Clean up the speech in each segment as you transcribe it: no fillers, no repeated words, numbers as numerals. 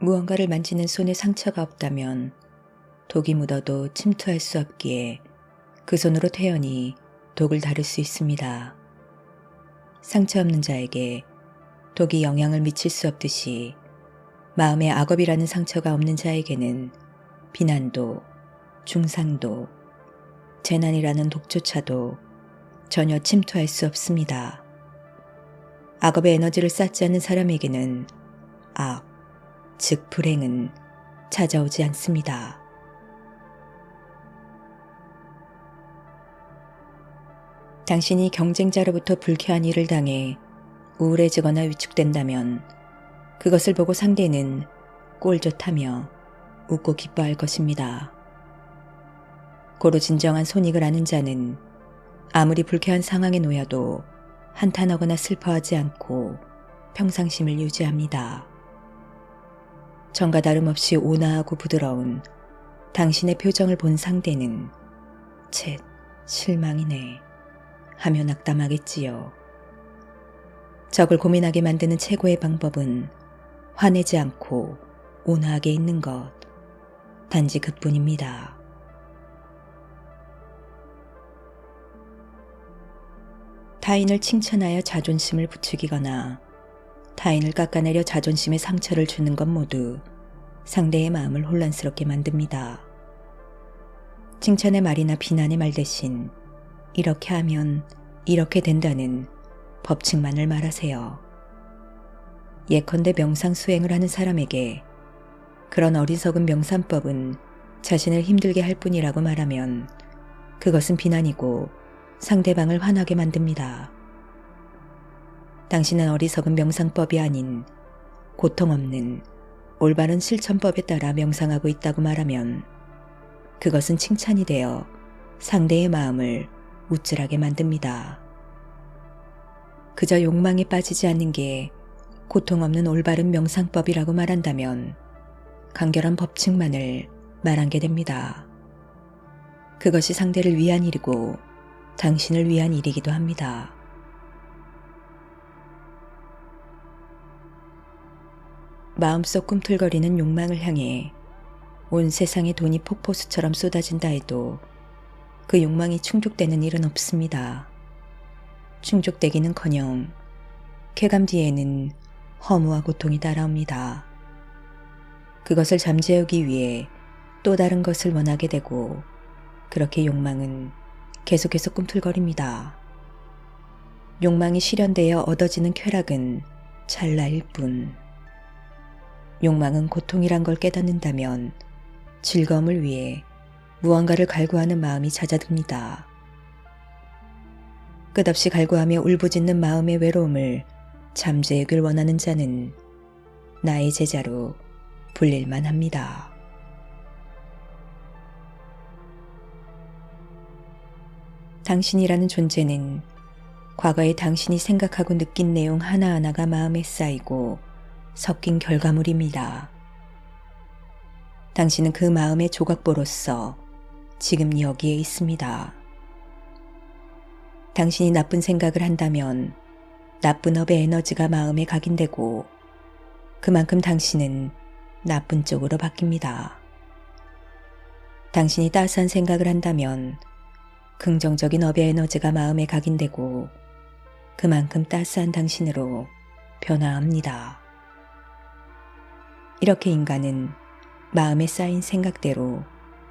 무언가를 만지는 손에 상처가 없다면 독이 묻어도 침투할 수 없기에 그 손으로 태연히 독을 다룰 수 있습니다. 상처 없는 자에게 독이 영향을 미칠 수 없듯이 마음에 악업이라는 상처가 없는 자에게는 비난도, 중상도, 재난이라는 독조차도 전혀 침투할 수 없습니다. 악업의 에너지를 쌓지 않는 사람에게는 악, 즉 불행은 찾아오지 않습니다. 당신이 경쟁자로부터 불쾌한 일을 당해 우울해지거나 위축된다면 그것을 보고 상대는 꼴 좋다며 웃고 기뻐할 것입니다. 고로 진정한 손익을 아는 자는 아무리 불쾌한 상황에 놓여도 한탄하거나 슬퍼하지 않고 평상심을 유지합니다. 전과 다름없이 온화하고 부드러운 당신의 표정을 본 상대는 쳇, 실망이네 하며 낙담하겠지요. 적을 고민하게 만드는 최고의 방법은 화내지 않고 온화하게 있는 것, 단지 그뿐입니다. 타인을 칭찬하여 자존심을 부추기거나 타인을 깎아내려 자존심에 상처를 주는 것 모두 상대의 마음을 혼란스럽게 만듭니다. 칭찬의 말이나 비난의 말 대신 이렇게 하면 이렇게 된다는 법칙만을 말하세요. 예컨대 명상 수행을 하는 사람에게 그런 어리석은 명상법은 자신을 힘들게 할 뿐이라고 말하면 그것은 비난이고 상대방을 화나게 만듭니다. 당신은 어리석은 명상법이 아닌 고통 없는 올바른 실천법에 따라 명상하고 있다고 말하면 그것은 칭찬이 되어 상대의 마음을 우쭐하게 만듭니다. 그저 욕망에 빠지지 않는 게 고통 없는 올바른 명상법이라고 말한다면 간결한 법칙만을 말한 게 됩니다. 그것이 상대를 위한 일이고 당신을 위한 일이기도 합니다. 마음속 꿈틀거리는 욕망을 향해 온 세상의 돈이 폭포수처럼 쏟아진다 해도 그 욕망이 충족되는 일은 없습니다. 충족되기는커녕 쾌감 뒤에는 허무와 고통이 따라옵니다. 그것을 잠재우기 위해 또 다른 것을 원하게 되고 그렇게 욕망은 계속해서 꿈틀거립니다. 욕망이 실현되어 얻어지는 쾌락은 찰나일 뿐. 욕망은 고통이란 걸 깨닫는다면 즐거움을 위해 무언가를 갈구하는 마음이 잦아듭니다. 끝없이 갈구하며 울부짖는 마음의 외로움을 잠재우길 원하는 자는 나의 제자로 불릴만 합니다. 당신이라는 존재는 과거에 당신이 생각하고 느낀 내용 하나하나가 마음에 쌓이고 섞인 결과물입니다. 당신은 그 마음의 조각보로서 지금 여기에 있습니다. 당신이 나쁜 생각을 한다면 나쁜 업의 에너지가 마음에 각인되고 그만큼 당신은 나쁜 쪽으로 바뀝니다. 당신이 따스한 생각을 한다면 긍정적인 업의 에너지가 마음에 각인되고 그만큼 따스한 당신으로 변화합니다. 이렇게 인간은 마음에 쌓인 생각대로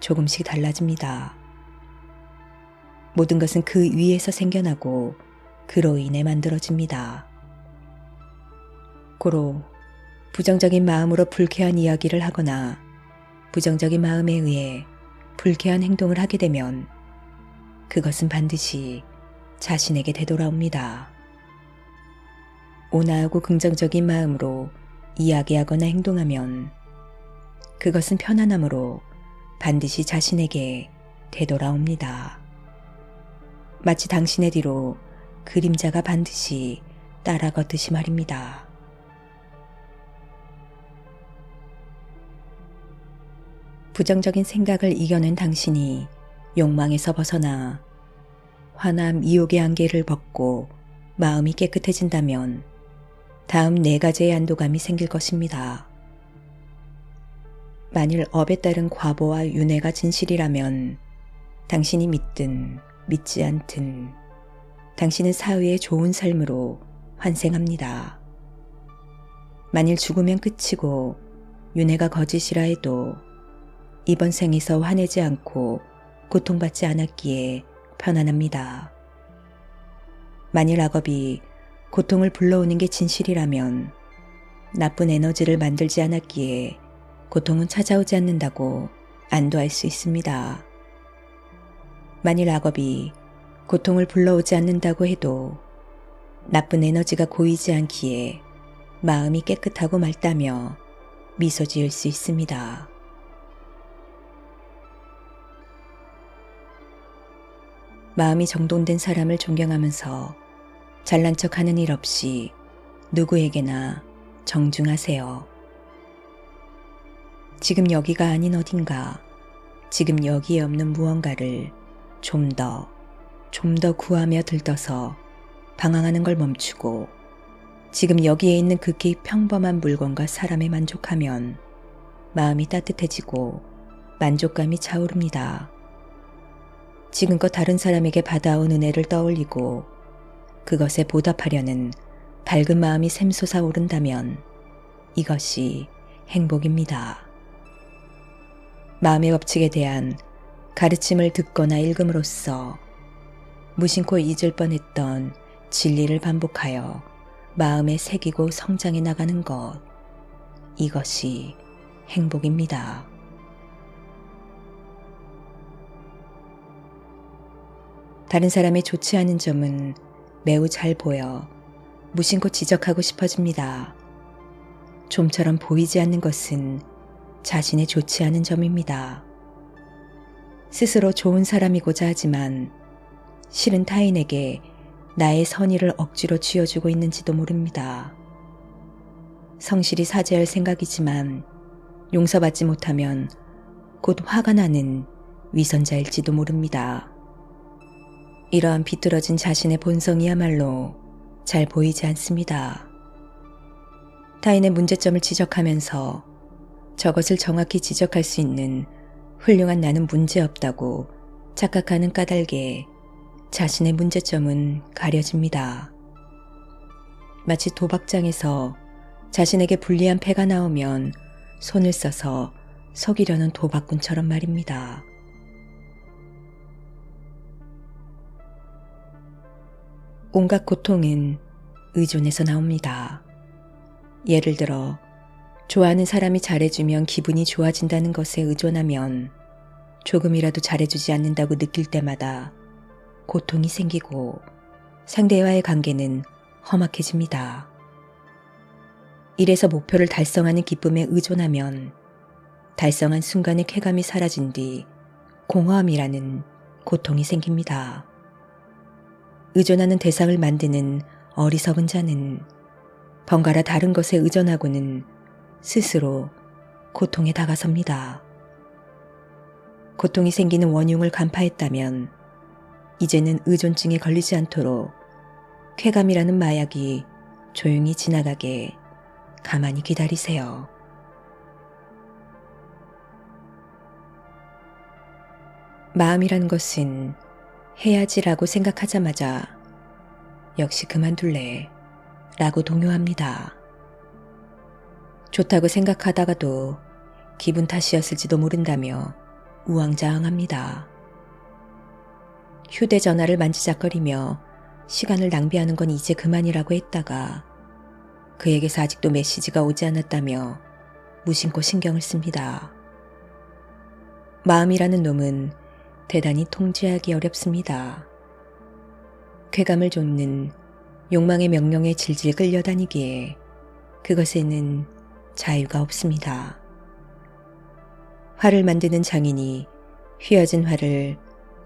조금씩 달라집니다. 모든 것은 그 위에서 생겨나고 그로 인해 만들어집니다. 고로 부정적인 마음으로 불쾌한 이야기를 하거나 부정적인 마음에 의해 불쾌한 행동을 하게 되면 그것은 반드시 자신에게 되돌아옵니다. 온화하고 긍정적인 마음으로 이야기하거나 행동하면 그것은 편안함으로 반드시 자신에게 되돌아옵니다. 마치 당신의 뒤로 그림자가 반드시 따라 걷듯이 말입니다. 부정적인 생각을 이겨낸 당신이 욕망에서 벗어나 화남 이욕의 안개를 벗고 마음이 깨끗해진다면 다음 4가지의 안도감이 생길 것입니다. 만일 업에 따른 과보와 윤회가 진실이라면 당신이 믿든 믿지 않든 당신은 사회의 좋은 삶으로 환생합니다. 만일 죽으면 끝이고 윤회가 거짓이라 해도 이번 생에서 화내지 않고 고통받지 않았기에 편안합니다. 만일 악업이 고통을 불러오는 게 진실이라면 나쁜 에너지를 만들지 않았기에 고통은 찾아오지 않는다고 안도할 수 있습니다. 만일 악업이 고통을 불러오지 않는다고 해도 나쁜 에너지가 고이지 않기에 마음이 깨끗하고 맑다며 미소 지을 수 있습니다. 마음이 정돈된 사람을 존경하면서 잘난 척하는 일 없이 누구에게나 정중하세요. 지금 여기가 아닌 어딘가, 지금 여기에 없는 무언가를 좀 더 구하며 들떠서 방황하는 걸 멈추고 지금 여기에 있는 극히 평범한 물건과 사람에 만족하면 마음이 따뜻해지고 만족감이 차오릅니다. 지금껏 다른 사람에게 받아온 은혜를 떠올리고 그것에 보답하려는 밝은 마음이 샘솟아 오른다면 이것이 행복입니다. 마음의 법칙에 대한 가르침을 듣거나 읽음으로써 무심코 잊을 뻔했던 진리를 반복하여 마음에 새기고 성장해 나가는 것, 이것이 행복입니다. 다른 사람의 좋지 않은 점은 매우 잘 보여 무심코 지적하고 싶어집니다. 좀처럼 보이지 않는 것은 자신의 좋지 않은 점입니다. 스스로 좋은 사람이고자 하지만 실은 타인에게 나의 선의를 억지로 쥐어주고 있는지도 모릅니다. 성실히 사죄할 생각이지만 용서받지 못하면 곧 화가 나는 위선자일지도 모릅니다. 이러한 비뚤어진 자신의 본성이야말로 잘 보이지 않습니다. 타인의 문제점을 지적하면서 저것을 정확히 지적할 수 있는 훌륭한 나는 문제없다고 착각하는 까닭에 자신의 문제점은 가려집니다. 마치 도박장에서 자신에게 불리한 패가 나오면 손을 써서 속이려는 도박꾼처럼 말입니다. 온갖 고통은 의존에서 나옵니다. 예를 들어 좋아하는 사람이 잘해주면 기분이 좋아진다는 것에 의존하면 조금이라도 잘해주지 않는다고 느낄 때마다 고통이 생기고 상대와의 관계는 험악해집니다. 이래서 목표를 달성하는 기쁨에 의존하면 달성한 순간의 쾌감이 사라진 뒤 공허함이라는 고통이 생깁니다. 의존하는 대상을 만드는 어리석은 자는 번갈아 다른 것에 의존하고는 스스로 고통에 다가섭니다. 고통이 생기는 원흉을 간파했다면 이제는 의존증에 걸리지 않도록 쾌감이라는 마약이 조용히 지나가게 가만히 기다리세요. 마음이란 것은 해야지라고 생각하자마자 역시 그만둘래 라고 동요합니다. 좋다고 생각하다가도 기분 탓이었을지도 모른다며 우왕좌왕합니다. 휴대전화를 만지작거리며 시간을 낭비하는 건 이제 그만이라고 했다가 그에게서 아직도 메시지가 오지 않았다며 무심코 신경을 씁니다. 마음이라는 놈은 대단히 통제하기 어렵습니다. 쾌감을 좇는 욕망의 명령에 질질 끌려다니기에 그것에는 자유가 없습니다. 활을 만드는 장인이 휘어진 활을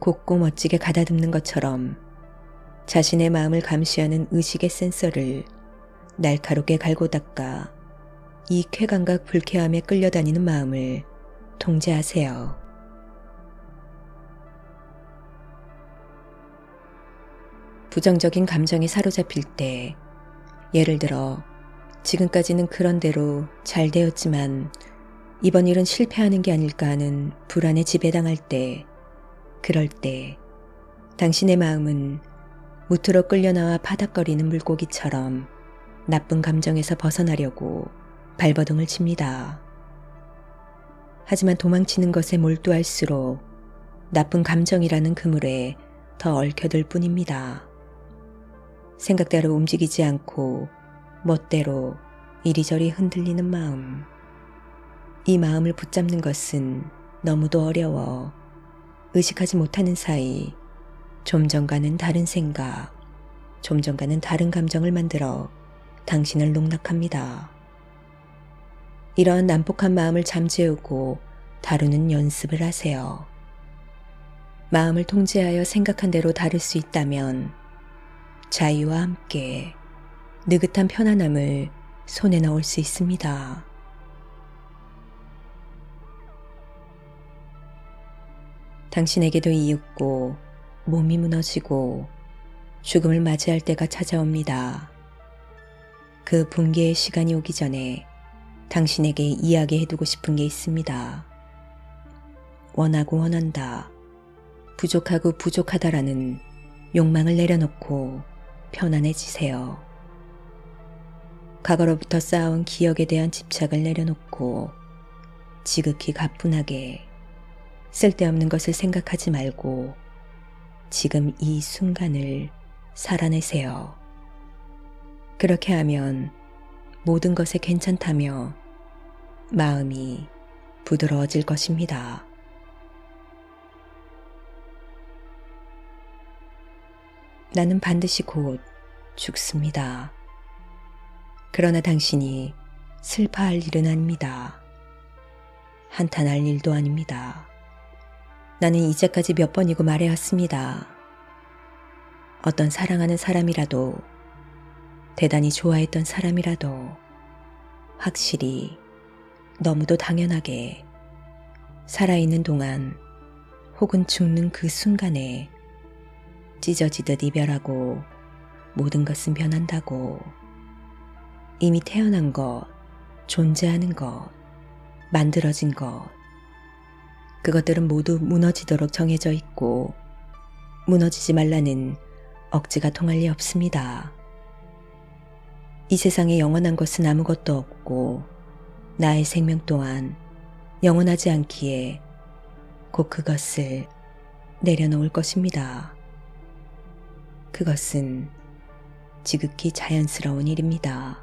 곱고 멋지게 가다듬는 것처럼 자신의 마음을 감시하는 의식의 센서를 날카롭게 갈고 닦아 이 쾌감과 불쾌함에 끌려다니는 마음을 통제하세요. 부정적인 감정에 사로잡힐 때, 예를 들어 지금까지는 그런 대로 잘 되었지만 이번 일은 실패하는 게 아닐까 하는 불안에 지배당할 때, 그럴 때 당신의 마음은 무트로 끌려나와 파닥거리는 물고기처럼 나쁜 감정에서 벗어나려고 발버둥을 칩니다. 하지만 도망치는 것에 몰두할수록 나쁜 감정이라는 그물에 더 얽혀들 뿐입니다. 생각대로 움직이지 않고 멋대로 이리저리 흔들리는 마음. 이 마음을 붙잡는 것은 너무도 어려워 의식하지 못하는 사이 좀 전과는 다른 생각, 좀 전과는 다른 감정을 만들어 당신을 농락합니다. 이러한 난폭한 마음을 잠재우고 다루는 연습을 하세요. 마음을 통제하여 생각한 대로 다룰 수 있다면 자유와 함께 느긋한 편안함을 손에 넣을 수 있습니다. 당신에게도 이윽고 몸이 무너지고 죽음을 맞이할 때가 찾아옵니다. 그 붕괴의 시간이 오기 전에 당신에게 이야기해두고 싶은 게 있습니다. 원하고 원한다, 부족하고 부족하다라는 욕망을 내려놓고 편안해지세요. 과거로부터 쌓아온 기억에 대한 집착을 내려놓고 지극히 가뿐하게 쓸데없는 것을 생각하지 말고 지금 이 순간을 살아내세요. 그렇게 하면 모든 것에 괜찮다며 마음이 부드러워질 것입니다. 나는 반드시 곧 죽습니다. 그러나 당신이 슬퍼할 일은 아닙니다. 한탄할 일도 아닙니다. 나는 이제까지 몇 번이고 말해왔습니다. 어떤 사랑하는 사람이라도, 대단히 좋아했던 사람이라도 확실히 너무도 당연하게 살아있는 동안 혹은 죽는 그 순간에 찢어지듯 이별하고 모든 것은 변한다고. 이미 태어난 것, 존재하는 것, 만들어진 것, 그것들은 모두 무너지도록 정해져 있고 무너지지 말라는 억지가 통할 리 없습니다. 이 세상에 영원한 것은 아무것도 없고 나의 생명 또한 영원하지 않기에 곧 그것을 내려놓을 것입니다. 그것은 지극히 자연스러운 일입니다.